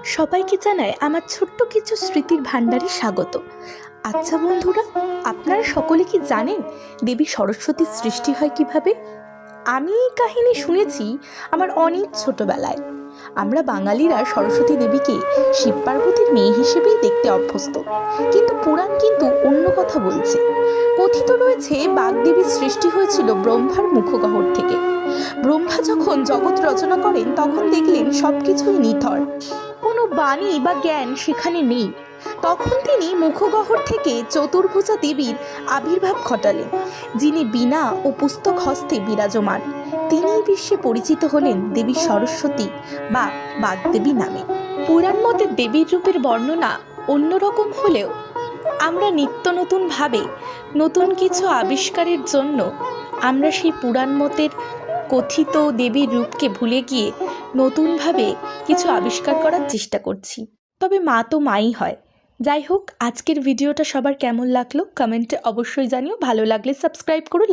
সবাইকে জানায় আমার ছোট্ট কিছু স্মৃতির ভাণ্ডারে স্বাগত। আচ্ছা বন্ধুরা, আপনারা সকলে কি জানেন দেবী সরস্বতীর সৃষ্টি হয় কিভাবে? আমি এই কাহিনী শুনেছি আমার অনেক ছোটবেলায়। আমরা বাঙালিরা সরস্বতী দেবীকে শিব পার্বতীর মেয়ে হিসেবেই দেখতে অভ্যস্ত, কিন্তু পুরাণ কিন্তু অন্য কথা বলছে। কথিত রয়েছে বাগদেবীর সৃষ্টি হয়েছিল ব্রহ্মার মুখগহ্বর থেকে। ব্রহ্মা যখন জগৎ রচনা করেন তখন দেখলেন সবকিছুই নিথর, কোনো বাণী বা জ্ঞান সেখানে নেই। তখন তিনি মুখগহ্বর থেকে চতুর্ভুজা দেবীর আবির্ভাব ঘটালেন, যিনি বীণা ও পুস্তক হস্তে বিরাজমান। তিনিই বিশ্বে পরিচিত হলেন দেবী সরস্বতী বা বাগদেবী নামে। পুরাণ মতে দেবীর রূপের বর্ণনা অন্যরকম হলেও আমরা নিত্য নতুনভাবে নতুন কিছু আবিষ্কারের জন্য আমরা সেই পুরাণ মতের কথিত দেবীর রূপকে ভুলে গিয়ে নতুনভাবে কিছু আবিষ্কার করার চেষ্টা করছি। তবে মা তো মাই হয়। যাই হোক, আজকের ভিডিওটা সবার কেমন লাগলো কমেন্টে অবশ্যই জানিও। ভালো লাগলে সাবস্ক্রাইব করো, লাইক